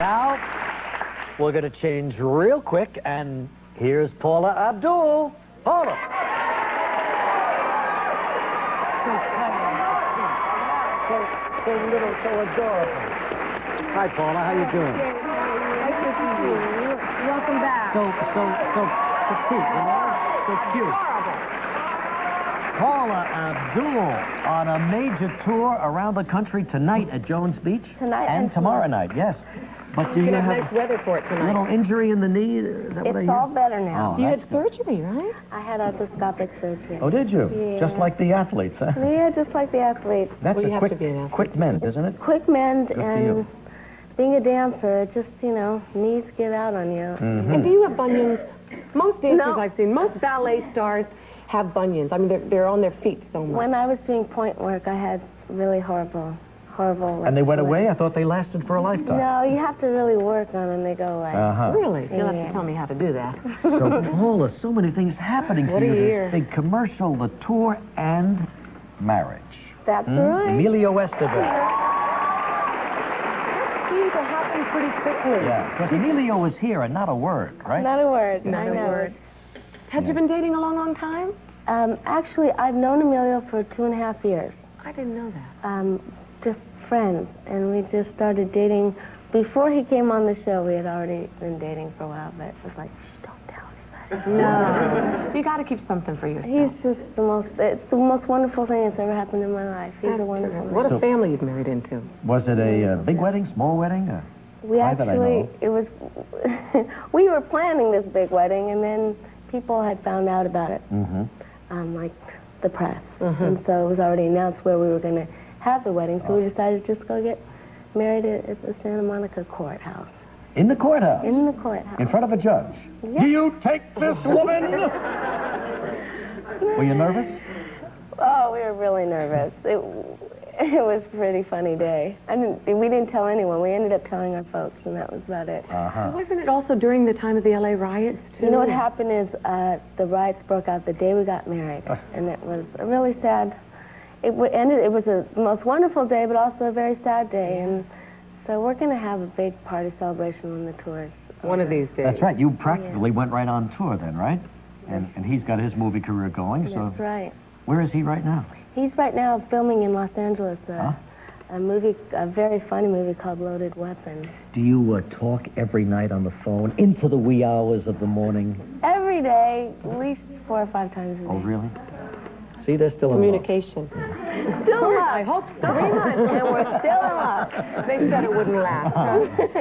Now, we're going to change real quick, and here's Paula Abdul. Paula. So little, so adorable. Hi, Paula. How you doing? Nice to see you. Welcome back. So petite, you know? So cute. Paula Abdul on a major tour around the country tonight at Jones Beach. Tonight and tomorrow night, yes. But do you have nice weather for it tonight. A little injury in the knee? Is that what I It's hear? all better now. Oh, You had that's good. surgery, right? I had arthroscopic surgery. Oh, did you? Yeah. Just like the athletes, huh? Yeah, just like the athletes. That's Well, you a have to be an athlete. quick mend, isn't it? Quick mend Good for and you. being a dancer, it just, you know, knees get out on you. Mm-hmm. And do you have bunions? Most dancers No. I've seen, most ballet stars have bunions. I mean, they're on their feet so much. When I was doing point work, I had really horrible. And they went away? I thought they lasted for a lifetime. No, you have to really work on them and they go away. Uh-huh. Really? You'll have Yeah. to tell me how to do that. So, Paula, so many things happening What for a you. year. This big commercial, the tour, and marriage. That's right. Emilio Estevez. Seemed to happen pretty quickly. Yeah, because Emilio was here and not a word, right? Not a word. Not I a know. word. Had you been dating a long, long time? Actually, I've known Emilio for 2.5 years. I didn't know that. Just friends, and we just started dating. Before he came on the show, we had already been dating for a while, but it was like, shh, don't tell anybody. No. You got to keep something for yourself. He's just it's the most wonderful thing that's ever happened in my life. He's That's a wonderful terrific. man. What a family you've married into. Was it a big wedding, small wedding? We private, I actually, know. it was, we were planning this big wedding, and then people had found out about it, like the press. And so it was already announced where we were going to have the wedding, so we decided to just go get married at the Santa Monica courthouse. In the courthouse? In the courthouse. In front of a judge? Yeah. Do you take this woman? Were you nervous? Oh, we were really nervous. It was a pretty funny day. We didn't tell anyone. We ended up telling our folks, and that was about it. Wasn't it also during the time of the LA riots, too? You know what happened is the riots broke out the day we got married, and it was a really sad. It was the most wonderful day, but also a very sad day, and so we're going to have a big party celebration when the tour's One of these days. That's right. You practically went right on tour then, right? And he's got his movie career going. So That's right. where is he right now? He's right now filming in Los Angeles a very funny movie called Loaded Weapon. Do you talk every night on the phone into the wee hours of the morning? Every day, at least 4 or 5 times a day. Oh, really? See, they're still in love. Communication. Still in love. I hope so. 3 months, and we're still in love. They said it wouldn't last.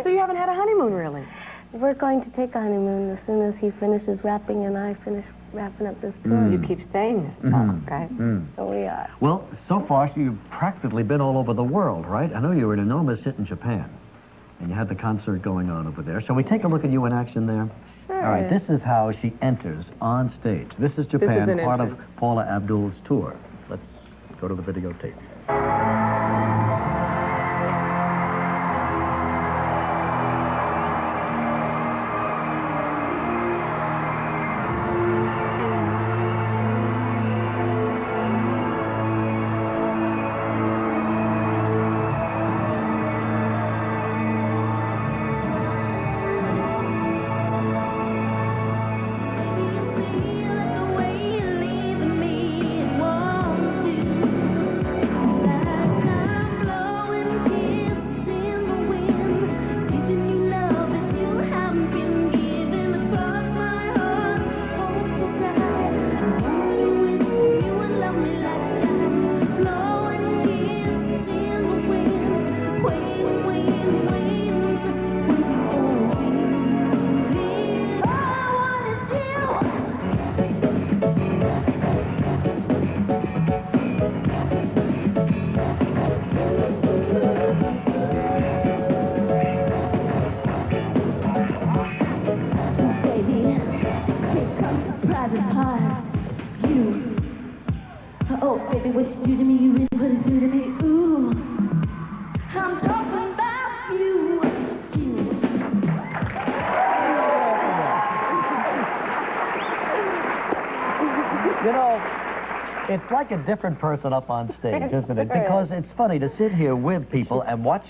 So you haven't had a honeymoon, really? We're going to take a honeymoon as soon as he finishes rapping and I finish wrapping up this tour. You keep saying this, right? So we are. Well, so far, you've practically been all over the world, right? I know you were an enormous hit in Japan, and you had the concert going on over there. Shall we take a look at you in action there? Sure. All right, this is how she enters on stage. This is Japan, an part entrance. of Paula Abdul's tour. Let's go to the videotape. Oh, baby, what you do to me, you really put it through to me. Ooh, I'm talking about you. You know, it's like a different person up on stage, isn't it? Because it's funny to sit here with people and watch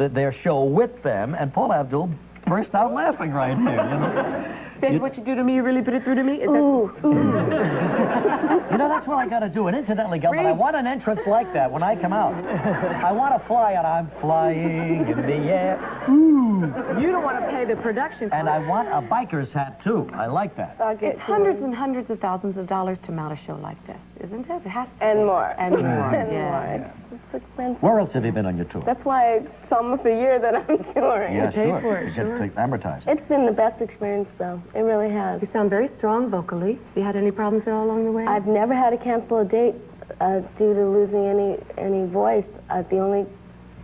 their show with them, and Paula Abdul burst out laughing right here. You know? That's what you do to me, you really put it through to me? Is Ooh, ooh. You know, that's what I got to do. And incidentally, Gilbert, I want an entrance like that when I come out. I want to fly out. I'm flying in the air. Ooh. You don't want to pay the production cost. And I want a biker's hat, too. I like that. It's hundreds and hundreds of thousands of dollars to mount a show like this, isn't it? It has to And be. more. And more, And yeah. more. It's expensive. Where else have you been on your tour? That's why it's almost a year that I'm touring. Yeah, pay sure. for it, You get to amortize. It's been the best experience, though. It really has. You sound very strong vocally. Have you had any problems at all along the way? I've never had to cancel a date due to losing any voice. The only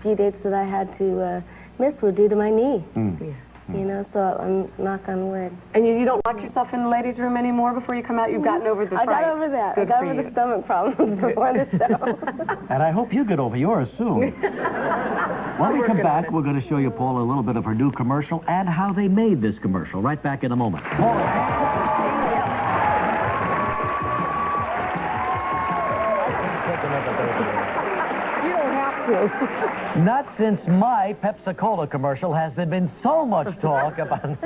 few dates that I had to miss were due to my knee. Yeah. You know, so I'm knock on wood. And you don't lock yourself in the ladies' room anymore before you come out? You've gotten over the I fright. got over that. Good I got for over you. the stomach problems before the show. And I hope you get over yours soon. When we come back, we're going to show you, Paula, a little bit of her new commercial and how they made this commercial. Right back in a moment. You don't have to. Not since my Pepsi-Cola commercial has there been so much talk about...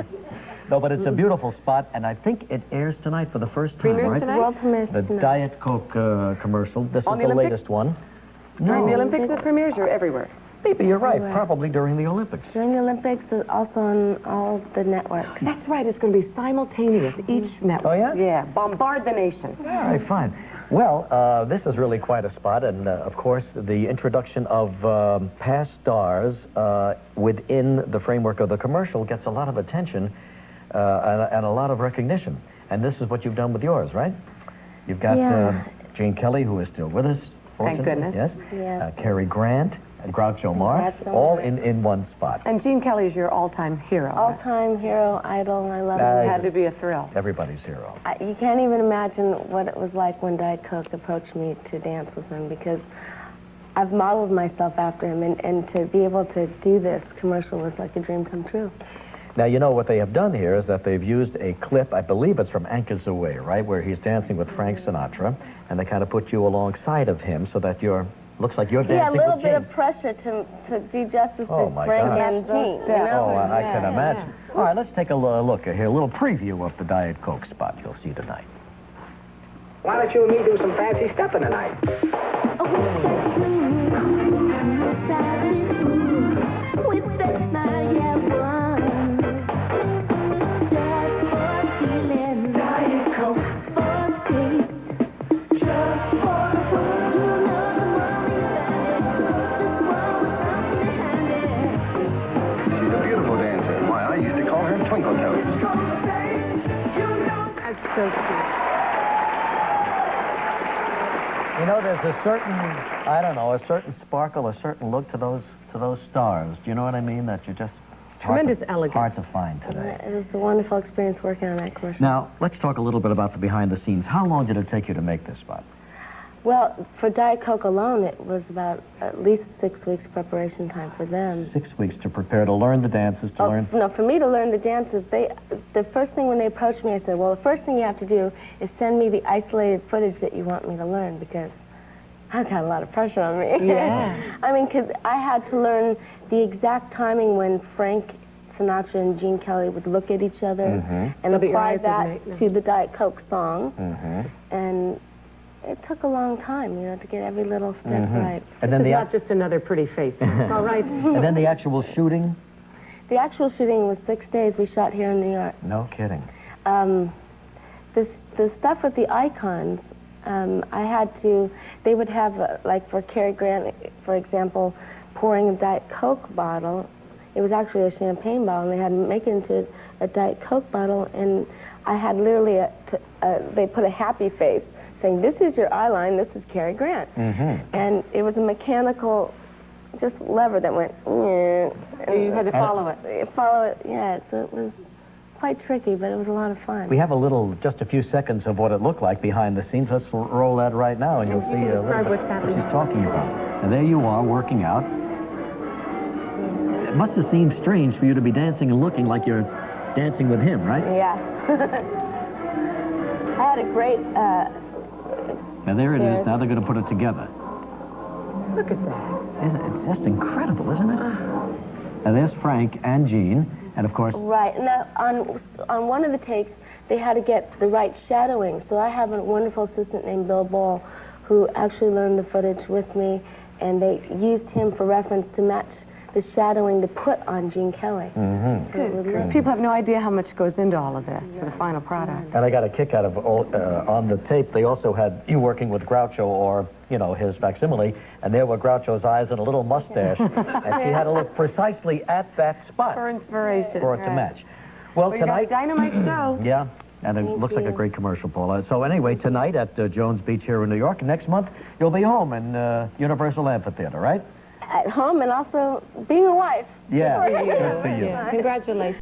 No, but it's a beautiful spot, and I think it airs tonight for the first time, Premieres right? tonight? World premieres The tonight. Diet Coke commercial. This On is the the Olympics? latest one. During the No, Olympics it premieres, you're everywhere. maybe you're right. Everywhere. Probably during the Olympics. During the Olympics, it's also on all the networks. That's right, it's going to be simultaneous, each network. Oh, yeah? Yeah, bombard the nation. All right, fine. Well, this is really quite a spot, and of course, the introduction of past stars within the framework of the commercial gets a lot of attention and a lot of recognition. And this is what you've done with yours, right? You've got Yeah. Gene Kelly, who is still with us. Thank fortunately, goodness. Yes. Yeah. Cary Grant and Groucho Marx, Groucho all Marx. in one spot. And Gene Kelly is your all-time hero. All-time hero, idol, I love Nice. It him. had to be a thrill. Everybody's hero. You can't even imagine what it was like when Diet Coke approached me to dance with him, because I've modeled myself after him, and to be able to do this commercial was like a dream come true. Now, you know, what they have done here is that they've used a clip, I believe it's from Anchors Away, right, where he's dancing with Frank Sinatra, and they kind of put you alongside of him so that looks like you're dancing Yeah, a little with bit Gene. of pressure to do justice Oh, to my Frank God. and Gene, you know? Oh, I can imagine. All right, let's take a look here, a little preview of the Diet Coke spot you'll see tonight. Why don't you and me do some fancy stepping tonight? She's a beautiful dancer. Why, I used to call her Twinkle Toes. That's so cute. You know, there's a certain, I don't know, a certain sparkle, a certain look to those stars. Do you know what I mean? That you just... Tremendous elegance. Hard to find today. It was a wonderful experience working on that commercial. Now, let's talk a little bit about the behind the scenes. How long did it take you to make this spot? Well, for Diet Coke alone, it was about at least 6 weeks preparation time for them. 6 weeks to prepare, to learn the dances, to learn... No, for me to learn the dances, the first thing when they approached me, I said, well, the first thing you have to do is send me the isolated footage that you want me to learn, because I've got a lot of pressure on me. Yeah. I mean, because I had to learn the exact timing when Frank Sinatra and Gene Kelly would look at each other and So that your apply eyes would that make- to the Diet Coke song. And it took a long time, you know, to get every little step right. And then It's the not just another pretty face. It's all right. and then the actual shooting? The actual shooting was 6 days. We shot here in New York. No kidding. The stuff with the icons, I had to, they would have, like for Cary Grant, for example, pouring a Diet Coke bottle. It was actually a champagne bottle, and they had to make it into a Diet Coke bottle, and I had literally, they put a happy face saying, this is your eye line, this is Cary Grant. And it was a mechanical, just lever that went, and You had to follow it. follow it, yeah, so it was quite tricky, but it was a lot of fun. We have just a few seconds of what it looked like behind the scenes. Let's roll that right now, and you'll see a little describe bit what's what happening. she's talking about. And there you are, working out. It must have seemed strange for you to be dancing and looking like you're dancing with him, right? Yeah. I had a great, Now, there it Yes. is. Now they're going to put it together. Look at that. It's just incredible, isn't it? And there's Frank and Jean, and of course... Right. Now, on one of the takes, they had to get the right shadowing. So I have a wonderful assistant named Bill Ball who actually learned the footage with me, and they used him for reference to match the shadowing to put on Gene Kelly. Mm-hmm. So it would look- People have no idea how much goes into all of this for the final product. And I got a kick out of, on the tape, they also had you working with Groucho, or, you know, his facsimile, and there were Groucho's eyes and a little mustache, and she had to look precisely at that spot For inspiration. for it to right. match. Well, Well, you got a tonight... dynamite show. Yeah, and it Thank looks like a you. great commercial, Paula. So anyway, tonight at Jones Beach here in New York. Next month, you'll be home in Universal Amphitheater, right? At home and also being a wife. Yeah, Good for you. good for you. Yeah. Congratulations.